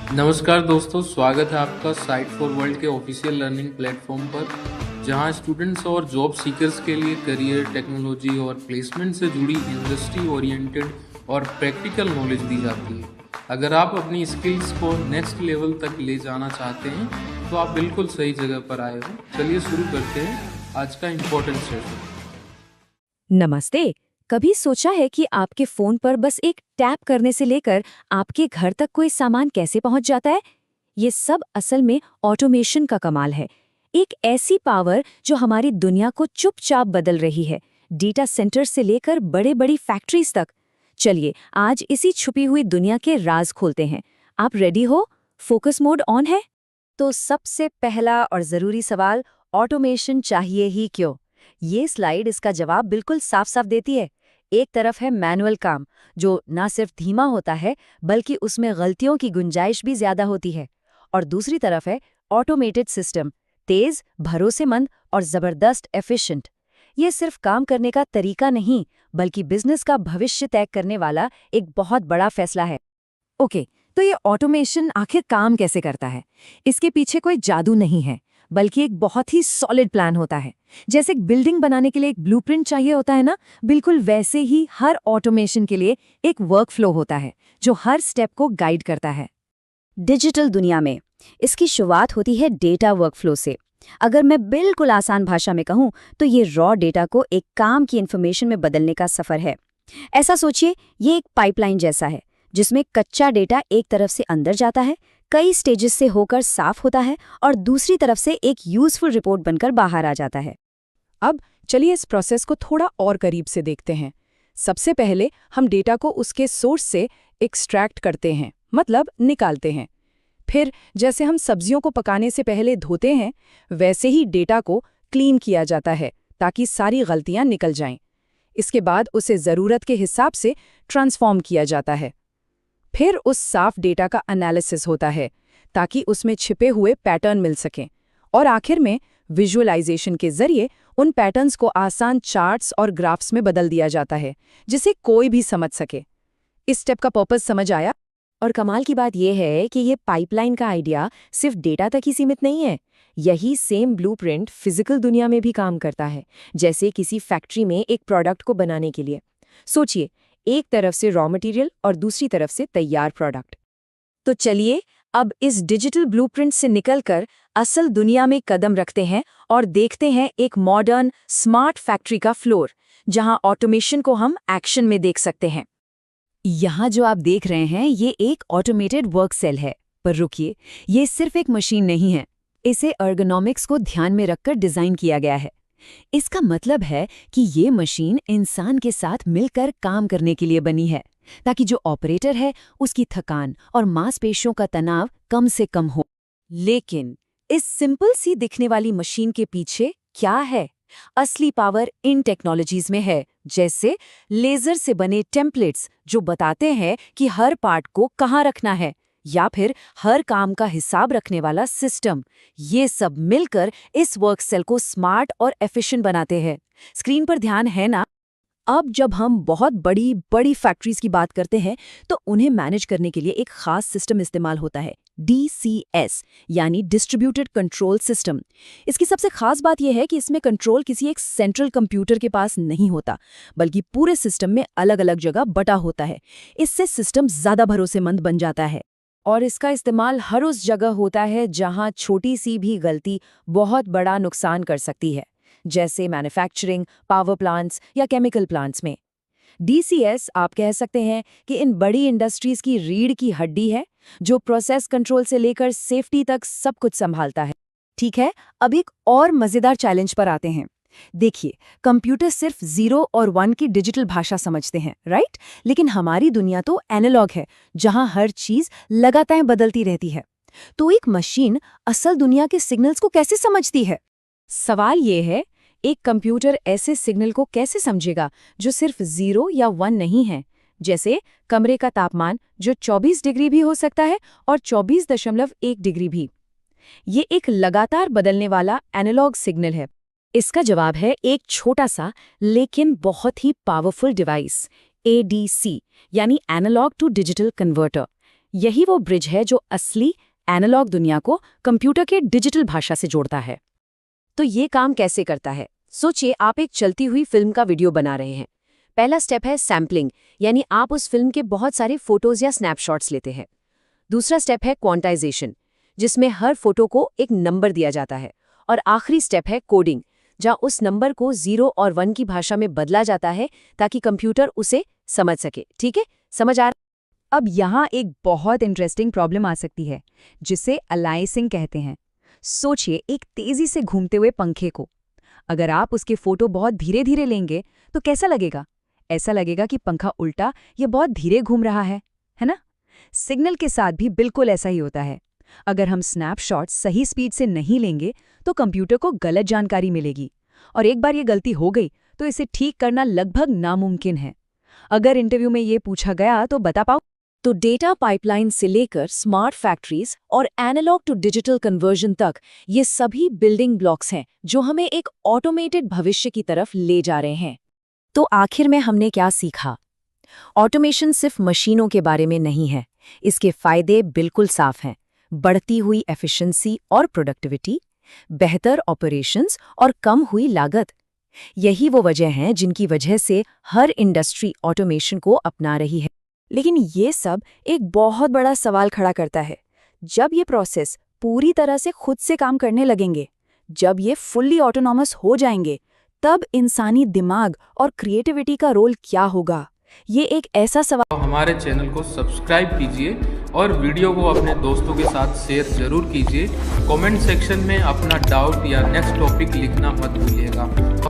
नमस्कार दोस्तों, स्वागत है आपका साइट फॉर वर्ल्ड के ऑफिशियल लर्निंग प्लेटफॉर्म पर, जहां स्टूडेंट्स और जॉब सीकर्स के लिए करियर, टेक्नोलॉजी और प्लेसमेंट से जुड़ी इंडस्ट्री ओरिएंटेड और प्रैक्टिकल नॉलेज दी जाती है। अगर आप अपनी स्किल्स को नेक्स्ट लेवल तक ले जाना चाहते हैं तो आप बिल्कुल सही जगह पर आए हो। चलिए शुरू करते हैं आज का इम्पोर्टेंट सेशन। नमस्ते। कभी सोचा है कि आपके फोन पर बस एक टैप करने से लेकर आपके घर तक कोई सामान कैसे पहुंच जाता है? ये सब असल में ऑटोमेशन का कमाल है। एक ऐसी पावर जो हमारी दुनिया को चुपचाप बदल रही है, डेटा सेंटर से लेकर बड़े बड़ी फैक्ट्रीज तक। चलिए आज इसी छुपी हुई दुनिया के राज खोलते हैं। आप रेडी हो? फोकस मोड ऑन है? तो सबसे पहला और जरूरी सवाल, ऑटोमेशन चाहिए ही क्यों? ये स्लाइड इसका जवाब बिल्कुल साफ साफ देती है। एक तरफ है मैनुअल काम, जो ना सिर्फ धीमा होता है बल्कि उसमें गलतियों की गुंजाइश भी ज्यादा होती है, और दूसरी तरफ है ऑटोमेटेड सिस्टम, तेज, भरोसेमंद और जबरदस्त एफिशिएंट। ये सिर्फ काम करने का तरीका नहीं, बल्कि बिजनेस का भविष्य तय करने वाला एक बहुत बड़ा फैसला है। ओके, तो ये ऑटोमेशन आखिर काम कैसे करता है? इसके पीछे कोई जादू नहीं है, बल्कि एक बहुत ही सॉलिड प्लान होता है। जैसे एक बिल्डिंग बनाने के लिए एक ब्लूप्रिंट चाहिए होता है ना, बिल्कुल वैसे ही हर ऑटोमेशन के लिए एक वर्कफ्लो होता है जो हर स्टेप को गाइड करता है। डिजिटल दुनिया में इसकी शुरुआत होती है डेटा वर्कफ्लो से। अगर मैं बिल्कुल आसान भाषा में कहूँ तो ये रॉ डेटा को एक काम की इन्फॉर्मेशन में बदलने का सफर है। ऐसा सोचिए, ये एक पाइपलाइन जैसा है जिसमें कच्चा डेटा एक तरफ से अंदर जाता है, कई स्टेजेस से होकर साफ होता है और दूसरी तरफ से एक यूजफुल रिपोर्ट बनकर बाहर आ जाता है। अब चलिए इस प्रोसेस को थोड़ा और करीब से देखते हैं। सबसे पहले हम डेटा को उसके सोर्स से एक्सट्रैक्ट करते हैं, मतलब निकालते हैं। फिर जैसे हम सब्जियों को पकाने से पहले धोते हैं, वैसे ही डेटा को क्लीन किया जाता है ताकि सारी गलतियां निकल जाएं। इसके बाद उसे ज़रूरत के हिसाब से ट्रांसफॉर्म किया जाता है। फिर उस साफ डेटा का एनालिसिस होता है ताकि उसमें छिपे हुए पैटर्न मिल सकें, और आखिर में विजुअलाइजेशन के जरिए उन पैटर्न्स को आसान चार्ट्स और ग्राफ्स में बदल दिया जाता है जिसे कोई भी समझ सके। इस स्टेप का पर्पस समझ आया? और कमाल की बात यह है कि ये पाइपलाइन का आइडिया सिर्फ डेटा तक ही सीमित नहीं है। यही सेम ब्लूप्रिंट फिजिकल दुनिया में भी काम करता है, जैसे किसी फैक्ट्री में एक प्रोडक्ट को बनाने के लिए। सोचिए, एक तरफ से रॉ मटेरियल और दूसरी तरफ से तैयार प्रोडक्ट। तो चलिए अब इस डिजिटल ब्लूप्रिंट से निकलकर असल दुनिया में कदम रखते हैं और देखते हैं एक मॉडर्न स्मार्ट फैक्ट्री का फ्लोर, जहां ऑटोमेशन को हम एक्शन में देख सकते हैं। यहाँ जो आप देख रहे हैं ये एक ऑटोमेटेड वर्क सेल है, पर रुकिए, ये सिर्फ एक मशीन नहीं है। इसे अर्गोनॉमिक्स को ध्यान में रखकर डिजाइन किया गया है। इसका मतलब है कि ये मशीन इंसान के साथ मिलकर काम करने के लिए बनी है, ताकि जो ऑपरेटर है उसकी थकान और मांसपेशियों का तनाव कम से कम हो। लेकिन इस सिंपल सी दिखने वाली मशीन के पीछे क्या है? असली पावर इन टेक्नोलॉजीज में है, जैसे लेजर से बने टेम्पलेट्स जो बताते हैं कि हर पार्ट को कहाँ रखना है, या फिर हर काम का हिसाब रखने वाला सिस्टम। ये सब मिलकर इस वर्क सेल को स्मार्ट और एफिशिएंट बनाते हैं। स्क्रीन पर ध्यान है ना? अब जब हम बहुत बड़ी बड़ी फैक्ट्रीज की बात करते हैं तो उन्हें मैनेज करने के लिए एक खास सिस्टम इस्तेमाल होता है, DCS, यानी डिस्ट्रीब्यूटेड कंट्रोल सिस्टम। इसकी सबसे खास बात यह है कि इसमें कंट्रोल किसी एक सेंट्रल कंप्यूटर के पास नहीं होता, बल्कि पूरे सिस्टम में अलग अलग जगह बटा होता है। इससे सिस्टम ज्यादा भरोसेमंद बन जाता है, और इसका इस्तेमाल हर उस जगह होता है जहां छोटी सी भी गलती बहुत बड़ा नुकसान कर सकती है, जैसे मैन्युफैक्चरिंग, पावर प्लांट्स या केमिकल प्लांट्स में। DCS आप कह सकते हैं कि इन बड़ी इंडस्ट्रीज की रीढ़ की हड्डी है, जो प्रोसेस कंट्रोल से लेकर सेफ्टी तक सब कुछ संभालता है। ठीक है, अब एक और मजेदार चैलेंज पर आते हैं। देखिए, कंप्यूटर सिर्फ 0 और 1 की डिजिटल भाषा समझते हैं, राइट? लेकिन हमारी दुनिया तो एनालॉग है, जहां हर चीज लगातार बदलती रहती है। तो एक मशीन असल दुनिया के सिग्नल्स को कैसे समझती है? सवाल ये है, एक कंप्यूटर ऐसे सिग्नल को कैसे समझेगा जो सिर्फ 0 या 1 नहीं है? जैसे कमरे का तापमान, जो 24 डिग्री भी हो सकता है और 24.1 डिग्री भी। ये एक लगातार बदलने वाला एनालॉग सिग्नल है। इसका जवाब है एक छोटा सा लेकिन बहुत ही पावरफुल डिवाइस, ADC, यानी एनालॉग टू डिजिटल कन्वर्टर। यही वो ब्रिज है जो असली एनालॉग दुनिया को कंप्यूटर के डिजिटल भाषा से जोड़ता है। तो ये काम कैसे करता है? सोचिए आप एक चलती हुई फिल्म का वीडियो बना रहे हैं। पहला स्टेप है सैम्पलिंग, यानी आप उस फिल्म के बहुत सारे फोटोज या स्नैपशॉट्स लेते हैं। दूसरा स्टेप है क्वांटाइजेशन, जिसमें हर फोटो को एक नंबर दिया जाता है। और आखिरी स्टेप है कोडिंग, जहां उस नंबर को 0 और 1 की भाषा में बदला जाता है ताकि कंप्यूटर उसे समझ सके। ठीक है, समझ आ रहा? अब यहाँ एक बहुत इंटरेस्टिंग प्रॉब्लम आ सकती है, जिसे अलाइसिंग कहते हैं। सोचिए एक तेजी से घूमते हुए पंखे को। अगर आप उसके फोटो बहुत धीरे धीरे लेंगे तो कैसा लगेगा? ऐसा लगेगा कि पंखा उल्टा या बहुत धीरे घूम रहा है ना? सिग्नल के साथ भी बिल्कुल ऐसा ही होता है। अगर हम स्नैपशॉट सही स्पीड से नहीं लेंगे तो कंप्यूटर को गलत जानकारी मिलेगी, और एक बार ये गलती हो गई तो इसे ठीक करना लगभग नामुमकिन है। अगर इंटरव्यू में ये पूछा गया तो बता पाओ? तो डेटा पाइपलाइन से लेकर स्मार्ट फैक्ट्रीज और एनालॉग टू डिजिटल कन्वर्जन तक ये सभी बिल्डिंग ब्लॉक्स हैं जो हमें एक ऑटोमेटेड भविष्य की तरफ ले जा रहे हैं। तो आखिर में हमने क्या सीखा? ऑटोमेशन सिर्फ मशीनों के बारे में नहीं है, इसके फायदे बिल्कुल साफ हैं। बढ़ती हुई एफिशिएंसी और प्रोडक्टिविटी, बेहतर ऑपरेशंस और कम हुई लागत। यही वो वजह हैं जिनकी वजह से हर इंडस्ट्री ऑटोमेशन को अपना रही है। लेकिन ये सब एक बहुत बड़ा सवाल खड़ा करता है। जब ये प्रोसेस पूरी तरह से खुद से काम करने लगेंगे, जब ये फुल्ली ऑटोनॉमस हो जाएंगे, तब इंसानी दिमाग और क्रिएटिविटी का रोल क्या होगा? ये एक ऐसा सवाल। हमारे चैनल को सब्सक्राइब कीजिए और वीडियो को अपने दोस्तों के साथ शेयर जरूर कीजिए। कमेंट सेक्शन में अपना डाउट या नेक्स्ट टॉपिक लिखना मत भूलिएगा।